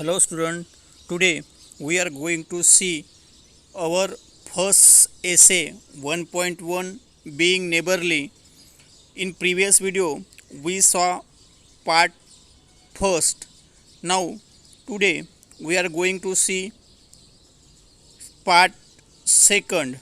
Hello student, today we are going to see our first essay 1.1 being neighborly. In previous video we saw part first. Now today we are going to see part second.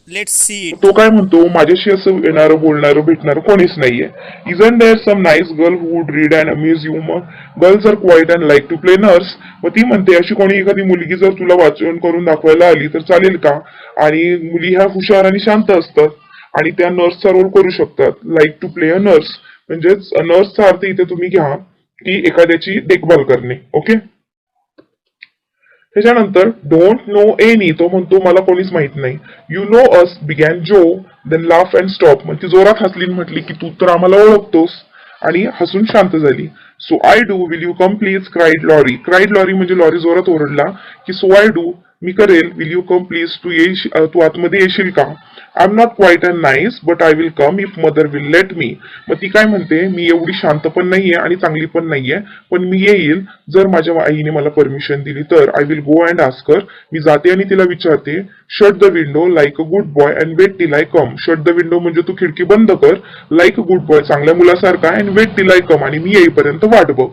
Let's see it. तो काय म्हणतो, माझ्याशी असं येणारं बोलणारं भेटणारं कोणीच नाहीये. Isn't there some nice girl who would read and amuse you? मग girls are quiet and like to play nurse. मग ती म्हणते, अशी कोणी एखादी मुलगी जर तुला वाचन करून दाखवायला आली तर चालेल का? आणि मुली ह्या हुशार आणि शांत असतात आणि त्या नर्सचा रोल करू शकतात. Like to play a nurse म्हणजेच नर्सचा अर्थ इथे तुम्ही घ्या की एखाद्याची देखभाल करणे. ओके. त्याच्यानंतर डोंट नो एनी, तो म्हणतो मला कोणीच माहित नाही. यू नो अस बिगॅन जो, देन लाफ अँड स्टॉप. मग ती जोरात हसली म्हटली की तू तर आम्हाला ओळखतोस, आणि हसून शांत झाली. So I do, will you come please, cried Laurie. Cried Laurie म्हणजे लॉरी जोरात ओरडला की सो आय डू, मी करेल. विल यू कम प्लीज, तू आतमध्ये येशील का? I am not quiet and nice but I will come if mother will let me. मग ती काय म्हणते, मी एवढी शांत पण नाहीये आणि चांगली पण नाहीये, पण मी येईल जर माझ्या आईने मला परमिशन दिली तर. I will go and ask her, मी जाते आणि तिला विचारते. Shut the window like a good boy and wait till I come. Shut the window म्हणजे तू खिडकी बंद कर, लाईक अ गुड बॉय चांगल्या मुलासारखा, and wait till I come आणि मी येईपर्यंत वाट बघ.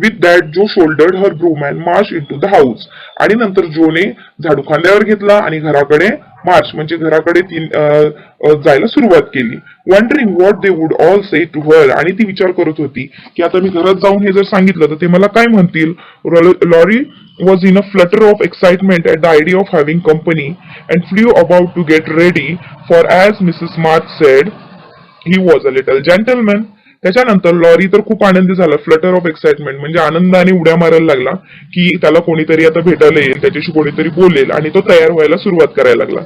With that Jo shouldered her broom and march in to the house. आणि नंतर जोने झाडू खांद्यावर घेतला आणि घराकडे मार्च म्हणजे घराकडे जायला सुरुवात केली. Wondering what they would all say to her. आणि ती विचार करत होती की आता मी घरात जाऊन हे जर सांगितलं तर ते मला काय म्हणतील. Laurie was in a flutter of excitement at the idea of having company and flew about to get ready, for as Mrs. March said, he was a little gentleman. त्याच्यानंतर लॉरी तर खूप आनंदी झाला. फ्लटर ऑफ एक्साइटमेंट म्हणजे आनंदाने उड्या मारायला लागला की त्याला कोणीतरी आता भेटायला येईल, त्याच्याशी कोणीतरी बोलेल, आणि तो तयार व्हायला सुरुवात करायला लागला.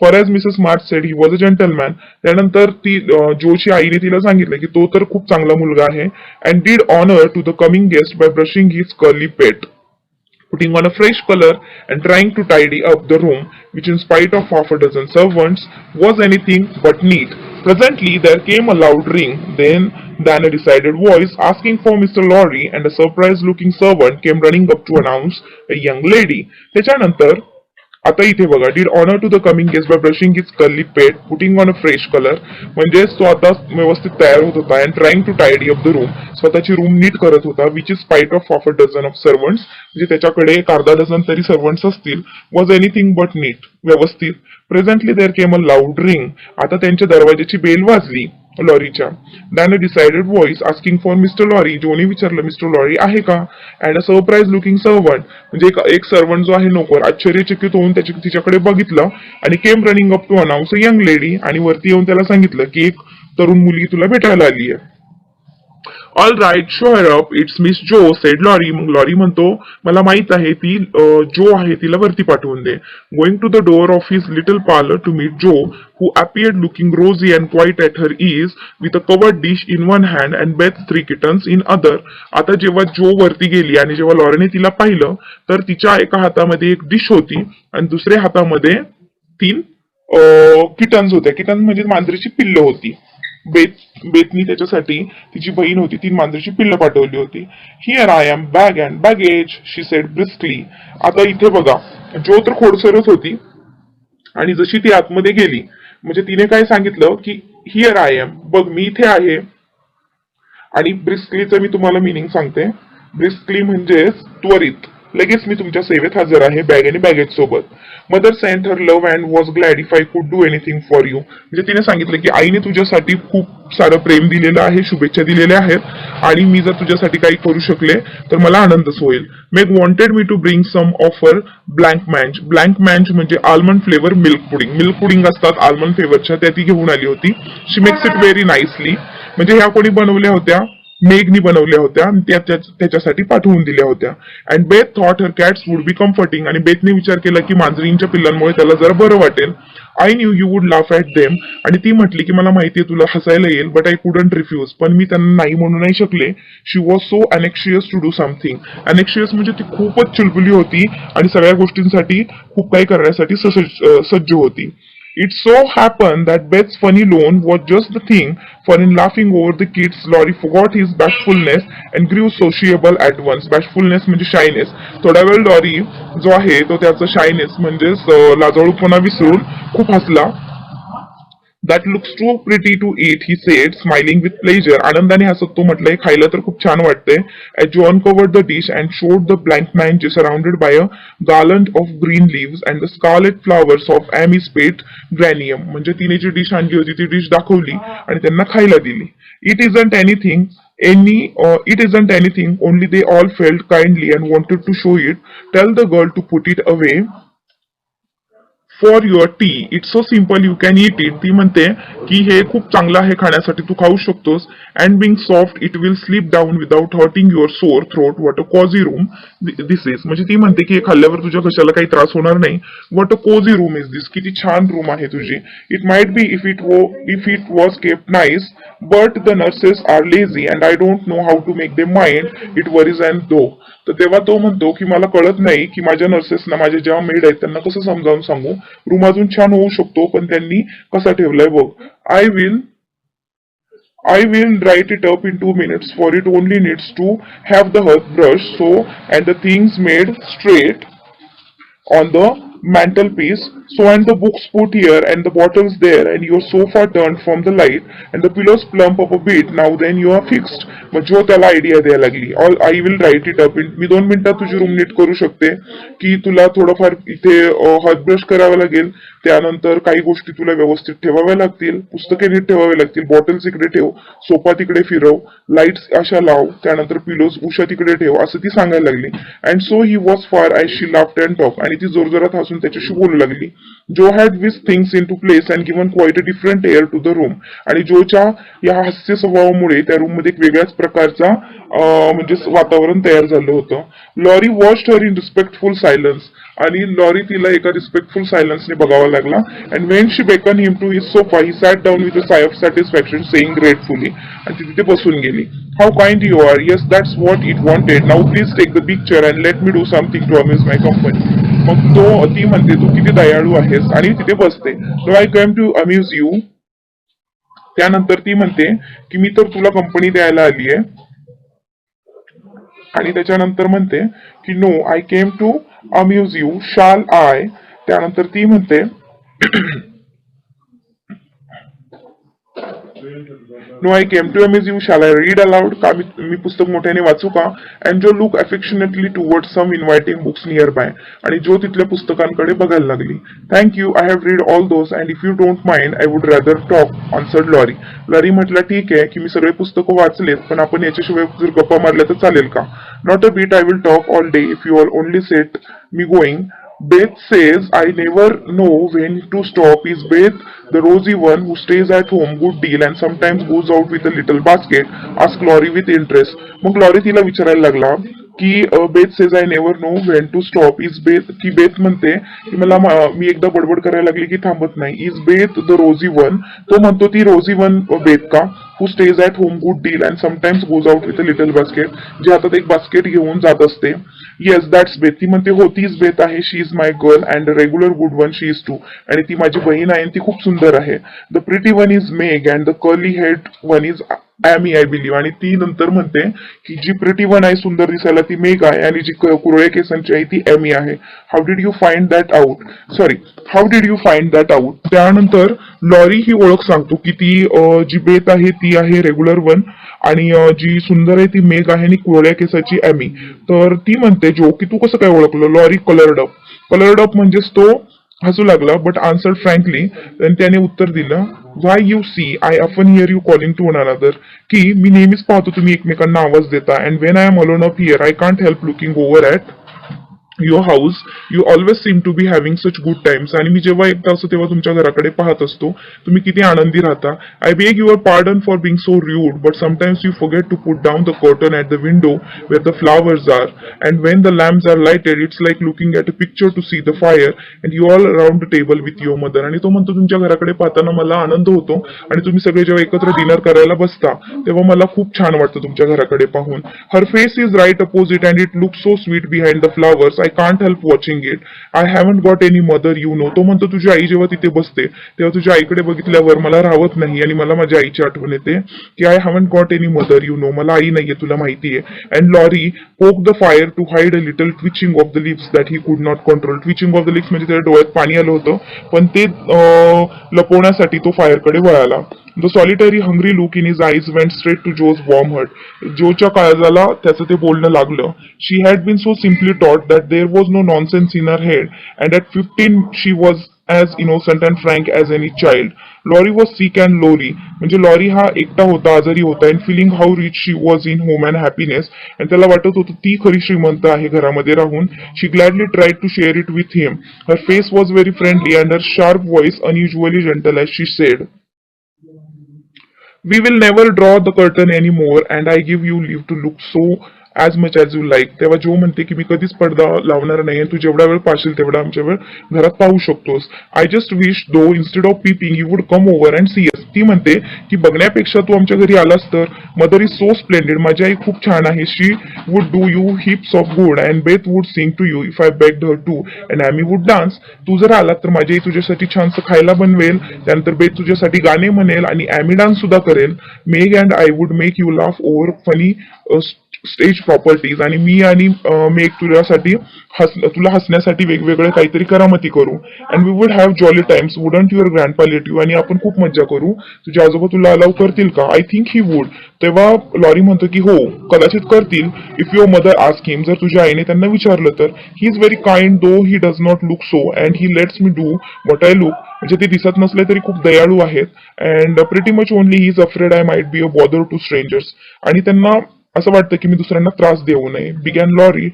For as Mrs March said, he was a gentleman. त्यानंतर ती जोची आईने तिला सांगितलं की तो तर खूप चांगला मुलगा आहे. And did honour to the coming guest by brushing his curly pate, putting on a fresh color and trying to tidy up the room, which in spite of half a dozen servants was anything but neat. Presently there came a loud ring, then a decided voice asking for Mr. Lorry, and a surprised looking servant came running up to announce a young lady. त्याच्यानंतर आता इथे बघा, did honour to the coming guest by brushing his curly pate, putting on a fresh collar, म्हणजे तो आता व्यवस्थित तयार होत होता. And trying to tidy up the room, स्वतःची रूम नीट करत होता. Which is spite of half a dozen of servants, म्हणजे त्याच्याकडे एक अर्धा डझन तरी सर्वंट्स असतील. वॉज एनिथिंग बट नीट, व्यवस्थित. Presently there came a loud ring, आता त्यांच्या दरवाजाची बेल वाजली लॉरीच्या. Then a decided voice asking for mister Laurie, जोनी विचारलं मिस्टर लॉरी आहे का? And a surprised looking servant, म्हणजे एक सर्वंट जो आहे नोकर आश्चर्यचकित होऊन तिच्याकडे बघितलं आणि came running up to announce a young lady, आणि वरती येऊन त्याला सांगितलं की एक तरुण मुलगी तुला भेटायला आली आहे. All right, show her up, it's Miss Jo, said Laurie. मग लॉरी म्हणतो, मला माहित आहे ती जो आहे तिला वरती पाठवून दे. Going to the door of his little parlour to meet Jo, who appeared looking rosy and quite at her ease, with a covered dish in one hand and Beth's 3 kittens in other. आता जेव्हा जो वरती गेली आणि जेव्हा लॉरीने तिला पाहिलं तर तिच्या एका हातामध्ये एक डिश होती आणि दुसऱ्या हातामध्ये 3 किटन्स होत्या. किटन्स म्हणजे मांजरीची पिल्ल होती. बेतनी त्याच्यासाठी, तिची बहीण होती, 3 मांजरीची पिल्ल पाठवली होती. Here I am bag and baggage, she said briskly. आता इथे बघा, जो तर खोडसरच होती आणि जशी ती आतमध्ये गेली म्हणजे तिने काय सांगितलं की हिअर आय एम, बघ मी इथे आहे. आणि ब्रिस्कलीचं मी तुम्हाला मिनिंग सांगते. ब्रिस्कली म्हणजे त्वरित, लगेच मी तुमच्या सेवेत हजर आहे, बॅग आणि बॅगेज सोबत. Mother sent her love and was glad if I could do anything for you, म्हणजे तिने सांगितलं की आईने तुझ्यासाठी खूप सारं प्रेम दिलेलं आहे, शुभेच्छा दिलेल्या आहेत, आणि मी जर तुझ्यासाठी काही करू शकले तर मला आनंदच होईल. Meg wanted me to bring some of her blancmange. Blancmange म्हणजे almond flavour milk pudding. Milk pudding असतात आल्मंड फ्लेवरच्या, त्या ती घेऊन आली होती. She makes it very nicely, म्हणजे ह्या कोणी बनवल्या होत्या, मेघनी बनवल्या होत्या, त्याच्यासाठी पाठवून दिल्या होत्या. And Beth thought her cats would be comforting, आणि बेथने विचार केला की मांजरींच्या पिल्लांमुळे त्याला जरा बरं वाटेल. I new you would laugh at them, आणि ती म्हटली की मला माहितीये तुला हसायला येईल, बट आय कुडंट रिफ्यूज, पण मी त्यांना नाही म्हणू नाही शकले. She was so anxious to do something. Anxious म्हणजे ती खूपच चुलबुली होती आणि सगळ्या गोष्टींसाठी खूप काही करण्यासाठी सज्ज होती. It so happened that Beth's funny loan was just the thing for in laughing over the kids, Laurie forgot his bashfulness and grew sociable at once. Bashfulness म्हणजे शायनेस. थोडा वेळ लॉरी जो आहे तो त्याचा शायनेस म्हणजेच लाजाळूपणा विसरून खूप हसला. That looks too pretty to eat, he said, smiling with pleasure. आनंदाने हसत तो म्हटलंय, खायला तर खूप छान वाटतंय. As Joe uncovered the dish and showed the blank manje surrounded by a garland of green leaves and the scarlet flowers of Amy's pet granium. म्हणजे तिने जी डिश आणली होती ती डिश दाखवली आणि त्यांना खायला दिली. It isn't anything, it isn't anything, only they all felt kindly and wanted to show it. Tell the girl to put it away for your T. It's so simple you can eat it. ती म्हणते की हे खूप चांगलं आहे खाण्यासाठी, तू खाऊ शकतोस. And being soft it will slip down without hurting your sore throat. What a cosy room this is. म्हणजे ती म्हणते की हे खाल्ल्यावर तुझ्या कशाला काही त्रास होणार नाही. What a cosy room is this. किती छान रूम आहे तुझी. It might be if it was kept nice but the nurses are lazy and I don't know how to make them mind it worries and though. तर तेव्हा तो म्हणतो की मला कळत नाही की माझ्या नर्सेसना, माझ्या जेव्हा मेड आहेत त्यांना कसं समजावून सांगू. रूम अजून छान होऊ शकतो पण त्यांनी कसा ठेवलाय बघ. I will write it up in 2 minutes for it only needs to have the hearth brush so and the things made straight on the mantelpiece. So and the books put here and the bottles there and your sofa turned from the light and the pillows plump up a bit. Now then you are fixed. मग जो त्याला idea द्यायला लागली. All I will write it up. मी 2 मिनिटात तुझी room नीट करू शकते. की तुला थोडंफार इथे हात ब्रश करावा लागेल. त्यानंतर काही गोष्टी तुला व्यवस्थित ठेवाव्या लागतील. पुस्तके नीट ठेवावी लागतील. बॉटल्स इकडे ठेव. सोफा तिकडे फिरव. लाईट्स अशा लाव. त्यानंतर पिलोज उषा तिकडे ठेव. असं ती सांगायला लागली. And so he was far as she laughed and talk. आणि ती जोरजोरात हसून त्याच्याशी बोलू लागली. जो हॅड विस things in to place and given quite a different air to the room. आणि जोच्या या हास्य स्वभावामुळे त्या रूम मध्ये एक वेगळ्याच प्रकारचा म्हणजे वातावरण तयार झालं होतं. Laurie watched her in respectful silence. आणि लॉरी तिला एका रिस्पेक्टफुल सायलन्सने बघावा लागला. And when she beckon him to his sofa he sat down with a sigh of satisfaction saying gratefully. आणि ती तिथे बसून गेली. How kind you are. Yes that's what it wanted. Now please take the picture and let me do something to amuse my company. मग ती म्हणते तू किती दयाळू आहेस आणि तिथे बसते. No I come to amuse you. त्यानंतर ती म्हणते की मी तर तुला कंपनी द्यायला आली आहे. आणि त्याच्यानंतर म्हणते की no I came to amuse you shall I. त्यानंतर ती म्हणते no I came to amuse you shall I read aloud. का मी पुस्तक मोठ्याने वाचू का. And Jo look affectionately toward some inviting books nearby. आणि जो तिथल्या पुस्तकांकडे बघायला लागली. Thank you I have read all those and if you don't mind I would rather talk answered Laurie. Laurie म्हटलं ठीक आहे की मी सगळे पुस्तकं वाचलेत पण आपण याच्याशिवाय जर गप्पा मारल्या तर चालेल का. Not a bit I will talk all day if you all only set me going. Beth says I never know when to stop. Is Beth the rosy one who stays at home good deal and sometimes goes out with a little basket? Asked Laurie with interest. मग Laurie तिला विचारायला लागला की Beth says I never know when to stop. Is Beth की Beth म्हणते की मला मी एकदा बडबड करायला लागली की थांबत नाही. Is Beth the rosy one. तो म्हणतो ती रोझी वन बेथ का. Who stays at home good deal and sometimes goes out with a little basket. जे हातात एक बास्केट घेऊन जात असते. Yes that's Beth. ती म्हणते हो तीच बेथ आहे. She is my girl and regular good one she is too. आणि ती माझी बहीण आहे आणि ती खूप सुंदर आहे. The pretty one is Meg and the curly head one is Amy I believe. आणि ती नंतर म्हणते की जी प्रिटी वन आहे सुंदर दिसायला ती मेग आहे आणि जी कुरळे केसांची आहे ती ॲमी आहे. How did you find that out. How did you find that out. त्यानंतर लॉरी ही ओळख सांगतो की ती जी बेथ आहे ती आहे रेग्युलर वन आणि जी सुंदर आहे ती मेघ आहे आणि कुरळ्या केसाची ॲमी. तर ती म्हणते जो की तू कसं काय ओळखलं. लॉरी कलर्ड अप म्हणजेच तो हसू लागला बट आन्सर्ड फ्रँकली. त्याने उत्तर दिलं Y you see I often here you calling to one another. की मी नेहमीच पाहतो तुम्ही एकमेकांना आवाज देता. And when I am alone up here I can't help looking over at your house you always seem to be having such good times. आणि मी जेव्हा एकदा असं तेव्हा तुमच्या घराकडे पाहत असतो. तुम्ही किती आनंदी राहता. I beg your pardon for being so rude but sometimes you forget to put down the curtain at the window where the flowers are and when the lamps are lighted it's like looking at a picture to see the fire and you all around the table with your mother. आणि तो म्हणतो तुमच्या घराकडे पाहताना मला आनंद होतो आणि तुम्ही सगळे जेव्हा एकत्र डिनर करायला बसता तेव्हा मला खूप छान वाटतं तुमच्या घराकडे पाहून. Her face is right opposite and it look so sweet behind the flowers. I can't help watching it. I haven't got any mother, you know. तो म्हणतो तुझी आई जेव्हा तिथे बसते तेव्हा तुझ्या आईकडे बघितल्यावर मला राहत नाही आणि मला माझ्या आईची आठवण येते की I haven't got any mother, you know. मला आई नाहीये, तुला माहितीये. And Laurie poke the fire to hide a little twitching of the lips that he could not control. Twitching of the lips म्हणजे त्याच्या डोळ्यात पाणी आलं होतं, पण ते लपवण्यासाठी तो फायरकडे वळाला. The solitary hungry look in his eyes went straight to Jo's warm heart. जोच्या काळजाला त्याचं ते बोलणं लागलं. She had been so simply taught that there was no nonsense in her head, and at 15 she was as innocent and frank as any child. Laurie was sick and lonely. म्हणजे lorry हा एकटा होता, आजारी होता, and feeling how rich she was in home and happiness. आणि त्याला वाटत होतं ती खरी श्रीमंत आहे घरामध्ये राहून. She gladly tried to share it with him. Her face was very friendly and her sharp voice unusually gentle as she said, "We will never draw the curtain anymore, and I give you leave to look so as much as you like." तेव्हा जो म्हणते की मी कधीच पडदा लावणार नाही, तू जेवढा वेळ पाशील तेवढा आमच्या वेळ घरात पाहू शकतोस. I just wish though instead of peeping you would come over and see us. ती म्हणते की बघण्यापेक्षा तू आमच्या घरी आलास तर. Mother is so splendid. माझी आई खूप छान आहे. She would do you heaps of good and Beth would sing to you if I begged her to and Amy would dance. तू जर आलात तर माझी आई तुझ्यासाठी छानसं खायला बनवेल, त्यानंतर बेथ तुझ्यासाठी गाणे म्हणेल आणि ॲमी डान्स सुद्धा करेल. Meg and I would make you laugh over funny stage properties. आणि मी आणि मेक तुझ्यासाठी तुला हसण्यासाठी वेगवेगळे काहीतरी करामती करू. And we would have jolly times wouldn't your grandpa let you. आणि आपण खूप मज्जा करू. तुझे आजोबा तुला अलाव करतील का? I think he would. तेव्हा लॉरी म्हणतो की हो, कदाचित करतील. If your mother ask him. जर तुझ्या आईने त्यांना विचारलं तर. He is very kind though he does not look so and he lets me do what I look. म्हणजे ते दिसत नसले तरी खूप दयाळू आहेत. And pretty much only he is afraid I might be a bother to strangers. आणि त्यांना असं वाटतं की मी दुसऱ्यांना त्रास देऊ नये. Began Laurie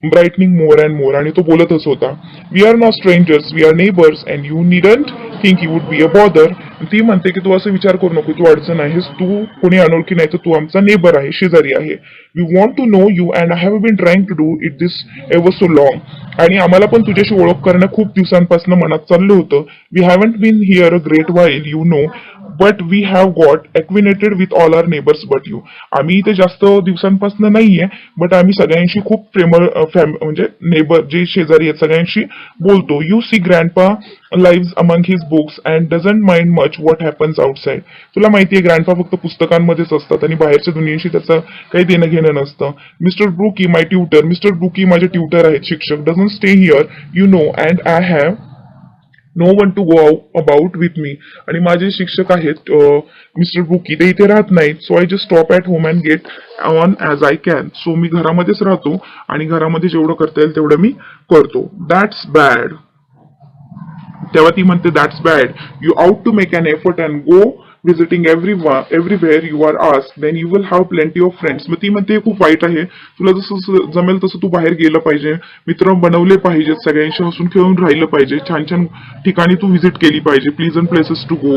brightening more and more. आणि तो बोलतच होता, we are not strangers, we are neighbours and you needn't think you would be a bother. ती म्हणते की तू असं विचार करू नको, तू अडचण आहेस, तू कोणी अनोळखी नाही तर तू आमचा नेबर आहे, शेजारी आहे. We want to know you and I have been trying to do it this ever so long. आणि आम्हाला पण तुझ्याशी ओळख करणं खूप दिवसांपासून मनात चाललं होतं. We haven't been here a great while you know, but we have got acquainted with all our neighbours but you. आम्ही इथे जास्त दिवसांपासून नाहीये, बट आम्ही सगळ्यांशी खूप प्रेमळ म्हणजे नेबर जे शेजारी आहेत सगळ्यांशी बोलतो. You see grandpa lives among his books and doesn't mind much what happens outside. तुला माहितीये ग्रँडपा फक्त पुस्तकांमध्येच असतात आणि बाहेरच्या दुनियेशी त्याचं काही देणं घेणं नसतं. Mister Brooke my tutor. Mister Brooke माझे ट्युटर आहेत, शिक्षक. Doesn't stay here you know and I have no one to go about with me. आणि माझे शिक्षक आहेत मिस्टर बुकी, ते इथे राहत नाहीत. So I just stop at home and get on as I can. So मी घरामध्येच राहतो आणि घरामध्ये जेवढं करता येईल तेवढं मी करतो. That's bad. तेव्हा ती म्हणते that's bad. You ought to make an effort and go visiting everywhere you are asked, then you will have plenty of friends. मग ती म्हणते खूप वाईट आहे, तुला जसं जमेल तसं तू बाहेर गेलं पाहिजे, मित्र बनवले पाहिजेत, सगळ्यांशी हसून खेळून राहिलं पाहिजे, छान छान ठिकाणी तू व्हिजिट केली पाहिजे, pleasant places to go.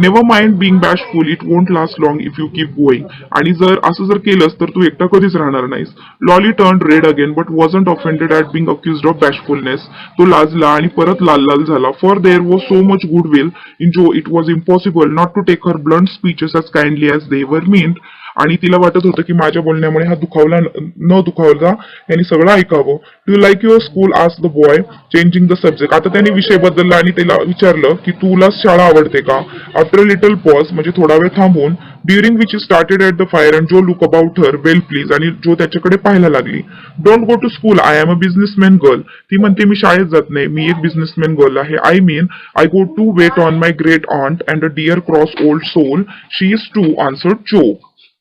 Never mind being bashful, it won't last long if you keep going. आणि जर असं जर केलंस तर तू एकटा कधीच राहणार नाहीस. Laurie turn red again but wasn't offended at being accused of bashfulness. तो लाजला आणि परत लाल लाल झाला. For there was so much goodwill in Jo it was impossible not to take her blunt speeches as kindly as they were meant. आणि तिला वाटत होतं की माझ्या बोलण्यामुळे हा दुखावला न दुखावला यांनी सगळं ऐकावं. Do like your school ask the boy changing the subject. आता त्याने विषय बदलला आणि तिला विचारलं की तुला शाळा आवडते का. आफ्टर लिटल पॉज म्हणजे थोडा वेळ थांबून, during which started at the fire and Jo look about her well please. आणि जो त्याच्याकडे पाहायला लागली. Don't go to school, I am a businessman girl. ती म्हणते मी शाळेत जात नाही, मी एक बिझनेसमॅन गर्ल आहे. I mean I go to wait on my great aunt and a dear cross old soul she is too answered Jo.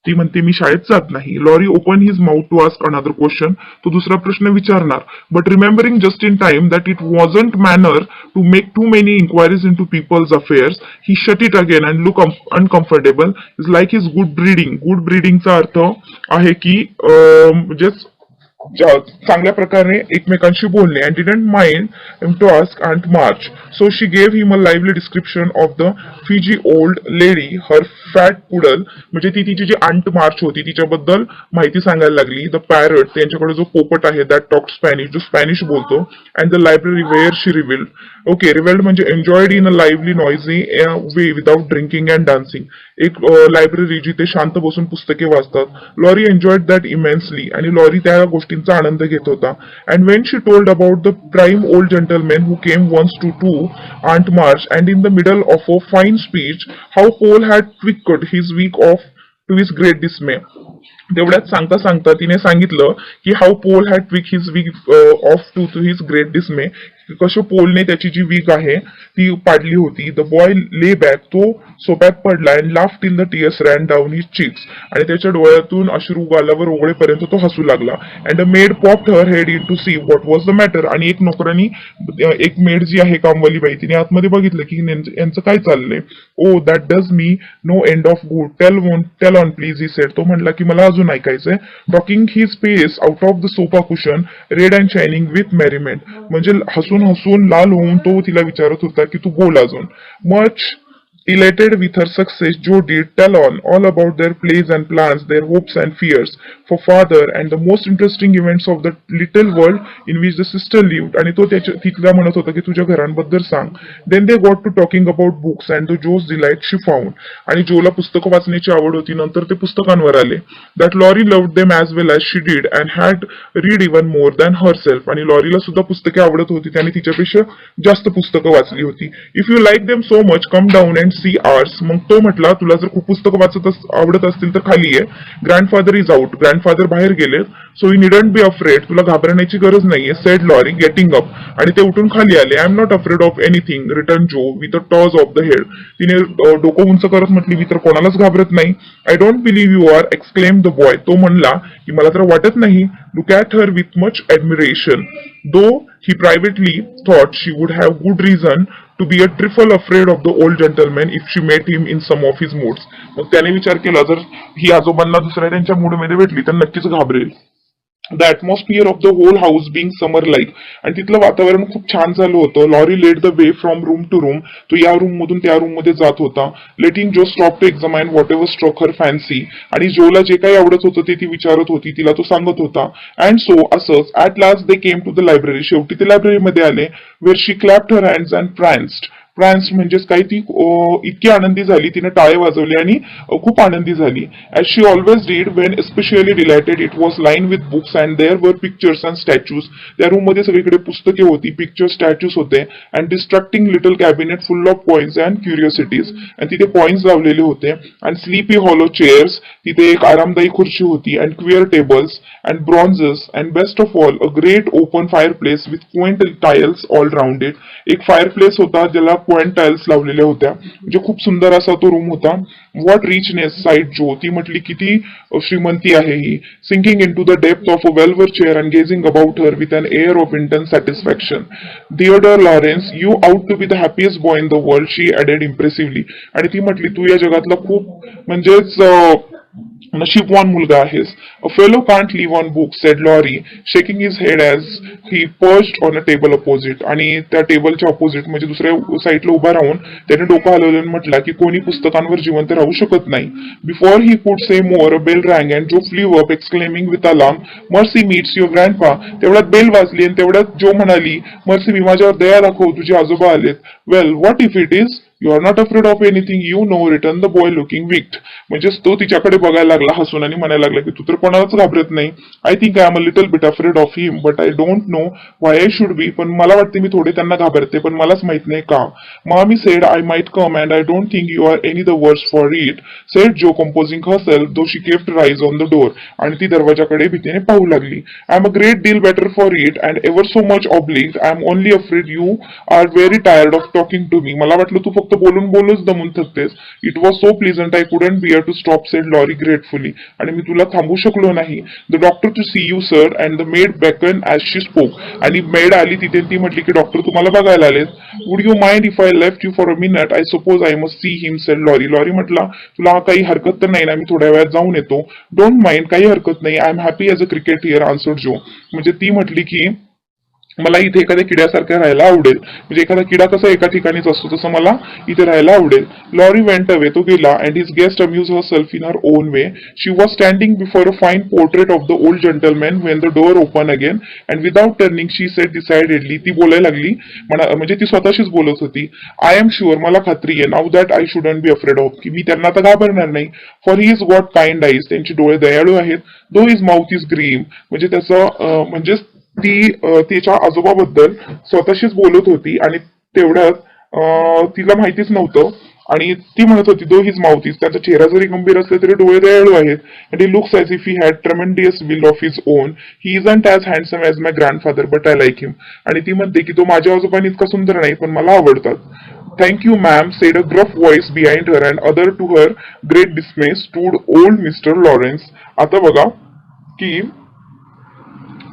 ती म्हणते मी शाळेत जात नाही. Lorry open his mouth to ask another question. तो दुसरा प्रश्न विचारणार, but remembering just in time that it wasn't manner to make too many inquiries into people's affairs, he shut it again and look uncomfortable. Is like his good breeding. Good ब्रीडिंगचा अर्थ आहे की म्हणजे चांगल्या प्रकारे एकमेकांशी बोलणे. And didn't mind to ask and March. So she gave him a lively description of the fizzy old lady her fat poodle. म्हणजे ती तिची जी अंट मार्च होती तिच्याबद्दल माहिती सांगायला लागली. द पॅरट, त्यांच्याकडे जो पोपट आहे, दॅट टॉक स्पॅनिश, जो स्पॅनिश बोलतो. And the library where she revelled. Okay, revelled म्हणजे enjoyed in a lively noisy way without drinking and dancing. एक लायब्ररी जिथे शांत बसून पुस्तके वाचतात. Laurie enjoyed that immensely. आणि लॉरी त्या गोष्टी गोष्टींचा आनंद घेत होता. And when she told about the prime old gentleman who came once to Aunt March, and in the middle of a fine speech, how Paul had tweaked his week off to his great dismay. तेवढ्यात सांगता सांगता तिने सांगितलं की how Poll had tweak his wig off to his great dismay. कसं पोलने त्याची जी weak आहे ती पाडली होती. द बॉय ले बॅक, तो सोप्यात पडला and laugh till the tears ran down his cheeks, आणि त्याच्या डोळ्यातून अश्रू गालावर ओघळेपर्यंत तो हसू लागला. And a maid popped her head in to see what was the matter, आणि एक नोकरांनी, एक मेड जी आहे कामवाली बाई, तिने आतमध्ये बघितलं की यांचं काय चाललंय. Oh that does me no end of good, tell on please, he said. तो म्हणला की मला अजून ऐकायचंय. Talking his face out of the sofa cushion red and shining with merriment, म्हणजे हसून हसून लाल होऊन तो तिला विचारत होता की तू बोल अजून. Much elated with her success, Joe did tell on all about their plays and plans, their hopes and fears for father, and the most interesting events of the little world in which the sister lived. आणि तो तिला म्हणत होता की तुझ्या घरांबद्दल सांग. Then they got to talking about books and the Joe's delight she found. आणि जोला पुस्तकं वाचण्याची आवड होती. नंतर ते पुस्तकांवर आले. That Laurie loved them as well as she did and had read even more than herself. आणि लॉरीला सुद्धा पुस्तके आवडत होती, त्याने तिच्यापेक्षा जास्त पुस्तकं वाचली होती. If you like them so much, come down and see arts. मग तो म्हटला तुला जर खूप पुस्तकं वाचत आवडत असतील तर खाली ये. ग्रँडफादर इज आउट, ग्रँडफादर बाहेर गेले. So you needn't be afraid, तुला घाबरण्याची गरज नाहीये, सेड लॉरी गेटिंग अप. आणि ते उठून खाली आले. I am not afraid of anything, return Jo with a toss of the head. तिने डोकं उंच करत म्हटली मी तर कोणालाच घाबरत नाही. I don't believe you are, exclaim the boy. तो म्हणला की मला तर वाटत नाही. Look at her with much admiration, though he privately thought she would have good reason to be a trifle afraid of the old gentleman if she met him in some of his moods. मग त्याने विचार केला जर ही आजोबांना दुसऱ्या त्यांच्या मूडमध्ये भेटली तर नक्कीच घाबरेल. The atmosphere of the whole house being summer like, आणि तिथलं वातावरण खूप छान झालं होतं. Laurie led the way from room to room, तो या रूम मधून त्या रूम मध्ये जात होता. Letting Jo stop to examine whatever stroke her fancy, आणि जोला जे काही आवडत होतं ते ती विचारत होती, तिला तो सांगत होता. अँड सो असंच at last they came to the library, शेवटी ते लायब्ररीमध्ये आले. Where she clapped her hands and pranced. Pranced म्हणजेच काही ती इतकी आनंदी झाली, तिने टाळे वाजवले आणि खूप आनंदी झाली. As she always did when especially delighted. It was line with books and there were pictures and statues. त्या रूम मध्ये सगळीकडे पुस्तके होती, पिक्चर्स, स्टॅच्यूज होते. And distracting little cabinet full of coins and curiosities, आणि तिथे कॉइन्स लावलेले होते. अँड स्लीपी हॉलो चेअर्स, तिथे एक आरामदायी खुर्ची होती. And queer tables and bronzes, and best of all a great open fireplace with quaint tiles all round it. एक फायर प्लेस होता ज्याला पॉइंट टाइल्स लावलेल्या होत्या, म्हणजे खूप सुंदर असा तो रूम होता. व्हॉट रिचनेस साईड जो, ती म्हटली किती श्रीमंती आहे ही. Sinking in to the depth of a velvet chair and gazing about her with an air of intense satisfaction. Theodore Laurence, you ought to be the happiest boy in the world, she added impressively. आणि ती म्हटली तू या जगातला खूप म्हणजेच नशीबवान मुलगा आहेस. A fellow can't live on book, said Laurie shaking his head as he perched on a table opposite. आणि त्या टेबलच्या अपोजिट म्हणजे दुसऱ्या साईडला उभा राहून त्याने डोकं हलवलं म्हटला की कोणी पुस्तकांवर जिवंत राहू शकत नाही. Before he could say more a bell rang and Jo flew up exclaiming with alarm, mercy me it's your grandpa. तेवढ्यात बेल वाजली आणि तेवढ्यात जो म्हणाली मर्सी, मी माझ्यावर दया दाखव, तुझे आजोबा आलेत. Well what if it is, you are not afraid of anything you know, return the boy looking wicked. म्हणजेच तो तिच्याकडे बघायला लागला हसून आणि म्हणायला लागला की तू तर कोणालाच घाबरत नाही. I think I am a little bit afraid of him but I don't know why I should be. पण मला वाटते मी थोडे त्यांना घाबरते पण मलाच माहित नाही का. मामी said I might come and I don't think you are any the worse for it, said Jo composing herself though she kept her eyes on the door. आणि ती दरवाजाकडे भीतीने पाहू लागली. I am a great deal better for it and ever so much obliged. I am only afraid you are very tired of talking to me. मला वाटलं तू फक्त बोलून बोलूच दमून थकतेस. It was so pleasant I couldn't bear to stop, said Laurie gratefully. आणि मी तुला थांबू शकलो नाही. The doctor to see you sir and the maid beckon as she spoke. आणि मेड आली तिथे, ती म्हटली की डॉक्टर तुम्हाला बघायला आलेत. Would you mind if I left you for a minute, I suppose I must see him, said Laurie. Laurie म्हटला तुला काही हरकत तर नाही ना, मी थोड्या वेळात जाऊन येतो. डोंट माइंड, काही हरकत नाही. I am happy as a cricket here, answered जो. म्हणजे ती म्हटली की मला इथे एखाद्या किड्यासारखं राहायला आवडेल, म्हणजे एखादा किडा कसा एका ठिकाणीच असतो तसं मला इथे राहायला आवडेल. लॉरी वेंट अवे, तो गेला, and his guest amuse herself in her own way. She was standing before a fine portrait of the old gentleman when the door open again, and without turning she said decidedly, ती बोलायला लागली, म्हणजे ती स्वतःशीच बोलत होती. I am sure, मला खात्री आहे, now that I shouldn't be afraid of, की मी त्यांना आता घाबरणार नाही. For he is got kind eyes, त्यांचे डोळे दयाळू आहेत. Though his mouth is grim, म्हणजे त्याचं म्हणजे ती तिच्या आजोबाबद्दल स्वतःशीच बोलत होती आणि तेवढ्यात तिला माहितीच नव्हतं. आणि ती म्हणत होती दो हिज माउथ इज, त्याचा चेहरा जरी गंभीर असला तरी डोळे दयाळू आहेत. And he looks as if he had tremendous will of his own. He isn't as handsome as my grandfather but I like him. आणि ती म्हणते की तो माझ्या आजोबांनी इतका सुंदर नाही पण मला आवडतात. Thank you, ma'am, said a gruff voice behind her, and other to her great dismay stood old Mr. Lawrence. आता बघा की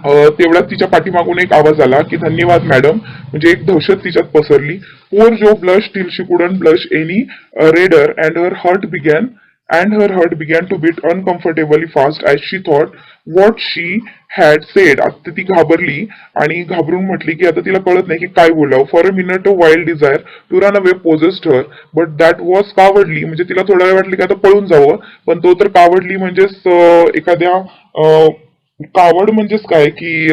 तेवढ्यात तिच्या पाठीमागून एक आवाज आला की धन्यवाद मॅडम, म्हणजे एक दहशत तिच्यात पसरली. Poor Jo blush till she couldn't blush any redder and her heart began to beat uncomfortably fast as she thought what she had said. आता ती घाबरली आणि घाबरून म्हटली की आता तिला कळत नाही की काय बोलावं. For a minute a wild desire to run away possessed her, but that was cowardly, म्हणजे तिला थोडा वेळ वाटली की आता पळून जावं, पण तो तर कावडली म्हणजेच एखाद्या कावड म्हणजेच काय की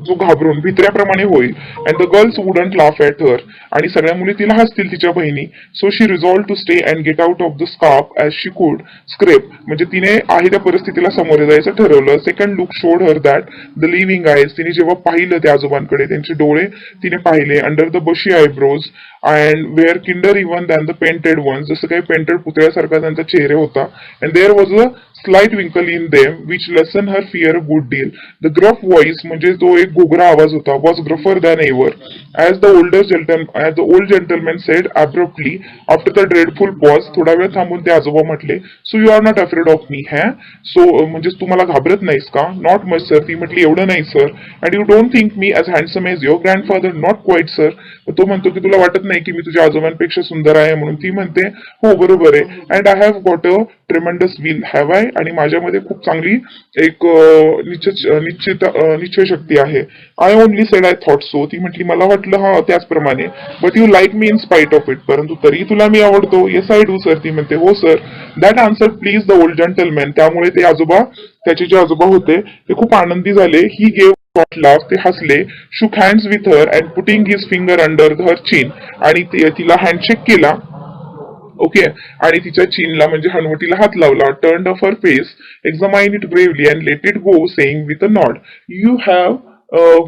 जो घाबरून भित्र्याप्रमाणे होईल. And the girls wouldn't laugh at her, आणि सगळ्या मुली तिला हसतील तिच्या बहिणी. So she resolved to stay and get out of the scarf as she could scrape, म्हणजे तिने आहे त्या परिस्थितीला सामोरे जायचं ठरवलं. Second look showed her that the living आयज, तिने जेव्हा पाहिलं त्या आजोबांकडे त्यांचे डोळे तिने पाहिले under the bushy eyebrows and were kinder even than the painted ones, जसं काही पेंटेड पुतळ्यासारखा त्यांचा चेहरा होता. And there was a slight twinkle in them which lessen her fear a good deal. The gruff voice, म्हणजे जो एक घोगरा आवाज होता, was gruffer than ever. As the old gentleman said abruptly after the dreadful pause, थोडा वेळ थांबून ते आजोबा म्हटले, so you are not afraid of me हॅ, सो म्हणजे तू मला घाबरत नाहीस का? नॉट मच सर, ती म्हटली एवढं नाही sir. And you don't think me as handsome as your grandfather? Not quite sir. तो म्हणतो की तुला वाटत नाही की मी तुझ्या आजोबांपेक्षा सुंदर आहे म्हणून? ती म्हणते हो बरोबर आहे. And I have got a ट्रेमेंडस will have I, आणि माझ्यामध्ये खूप चांगली एक निश्चय शक्ती आहे. I only said I thought so, ती म्हटली मला वाटलं हा त्याचप्रमाणे. But you like me in spite of it, परंतु तरी तुला मी आवडतो. येस आय डू सर, ती म्हणते हो sir. That answer please the old gentleman, त्यामुळे ते आजोबा, त्याचे जे आजोबा होते ते खूप आनंदी झाले. ही गेव लाफ, ते हसले. Shook hands with her and putting his finger under her chin, आणि तिला हँडशेक केला. ओके, आणि तिच्या चीनला म्हणजे हनवटीला हात लावला. Turn of her face, examine it bravely and let it go, saying with a nod, you have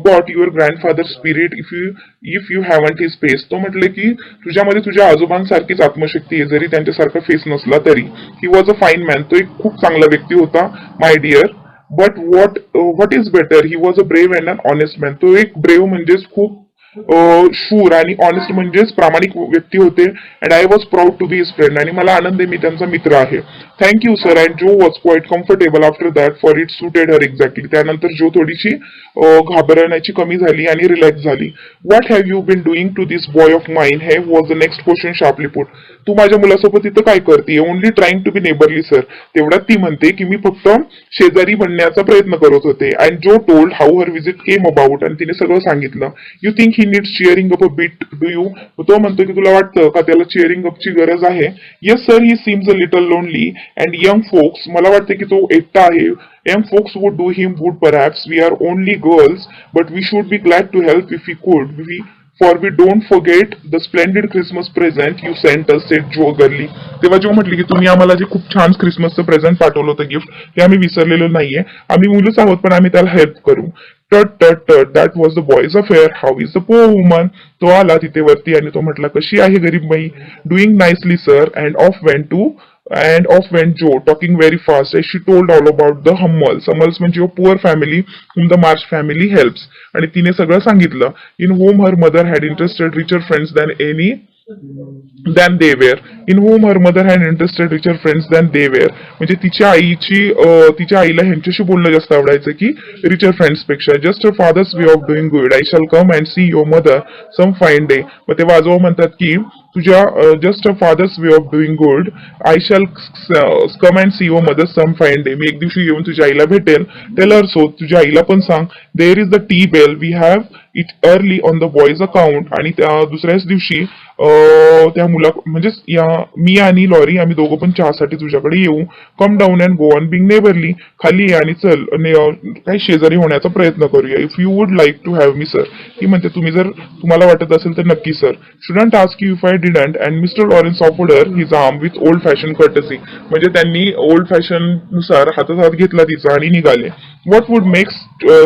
got your grandfather spirit if you haven't his face. तो म्हटले की तुझ्यामध्ये तुझ्या आजोबांसारखीच आत्मशक्ती आहे, जरी त्यांच्यासारखा फेस नसला तरी. He was a fine man, तो एक खूप चांगला व्यक्ती होता my dear. But what is better, he was a brave and an honest man. तो एक ब्रेव्ह म्हणजेच खूप शूर, आणि ऑनेस्ट म्हणजेच प्रामाणिक व्यक्ती होते. And I was proud to be his friend, आणि मला आनंद आहे मी त्यांचा मित्र आहे. Thank you sir. And Jo was quite comfortable after that for it suited her exactly. त्यानंतर जो थोडीशी घाबरण्याची कमी झाली आणि रिलॅक्स झाली. What have you been doing to this boy of mine hey was the next question sharply put. तू माझ्या मुलासोबत इथं काय करते? Only trying to be neighbourly sir. तेवढ्यात ती म्हणते की मी फक्त शेजारी बनण्याचा प्रयत्न करत होते. And Jo told how her visit came about, आणि तिने सगळं सांगितलं. You think he needs cheering up a bit do you? तो म्हणतो की तुला वाटतं का त्याला चिअरिंग अपची गरज आहे? Yes sir, he seems a little lonely and young folks, मला वाटतं की तो एकटा आहे. Young folks would do him good perhaps. We are only girls, but we should be glad to help if we could. For we don't forget the splendid Christmas present you sent us, said Joe girly. तेव्हा जो म्हटली की तुम्ही आम्हाला जे खूप छान क्रिसमसचं present पाठवलं होतं गिफ्ट, ते आम्ही विसरलेलो नाहीये. आम्ही मुलंच आहोत पण आम्ही त्याला हेल्प करू. Tut tut tut, that was the boy's affair. How is the poor woman? तो आला तिथे वरती आणि तो म्हटला कशी आहे गरीब बाई? Doing nicely sir. And off went Joe, talking very fast as she told all about the Hummels. Hummels म्हणजे a poor family whom the March family helps. आणि तिने सगळं सांगितलं. In whom her mother had interested richer friends than they were. In whom her mother had interested richer friends than they were. म्हणजे तिच्या आईला ह्यांच्याशी बोलणं जास्त आवडायचं की रिचर फ्रेंड्स पेक्षा. Just her father's way of doing good. I shall come and see your mother some fine day. मग तेव्हा आजोबा म्हणतात की तुझ्या just a father's way of doing good. I shall come and see your mother some fine day. मी एक दिवशी येऊन तुझ्या आईला भेटेल. Tell her so. तुझ्या आईला पण सांग. There is the tea bell. We have it early on the boy's account. आणि त्या दुसऱ्याच दिवशी त्या मुला म्हणजे मी आणि लॉरी आम्ही दोघं पण चहासाठी तुझ्याकडे येऊ. Come down and go on being neighbourly. खाली ये आणि चल काही शेजारी होण्याचा प्रयत्न करूया. If you would like to have me sir. ती म्हणते तुम्हाला वाटत असेल तर नक्की sir. Shouldn't ask you if I didn't. And mister Laurence offered her his arm with old fashion courtesy. म्हणजे त्यांनी ओल्ड फॅशन नुसार हातात हात घेतला तिचा आणि निघाले. What would make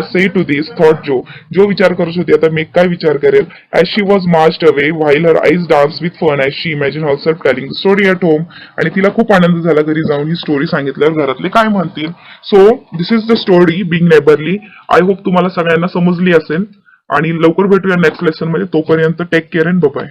say to this thought Jo. Jo विचार करत होती आता मेक काय विचार करेल. As she was marched away while her eyes dance with fun as she imagine herself telling the story at home. आणि तिला खूप आनंद झाला घरी जाऊन ही स्टोरी सांगितल्यावर घरातले काय म्हणतील. So this is the story being neighbourly. I hope तुम्हाला सगळ्यांना समजली असेल आणि लवकर भेटूया नेक्स्ट लेसन मध्ये. तोपर्यंत टेक केअर अँड बाय.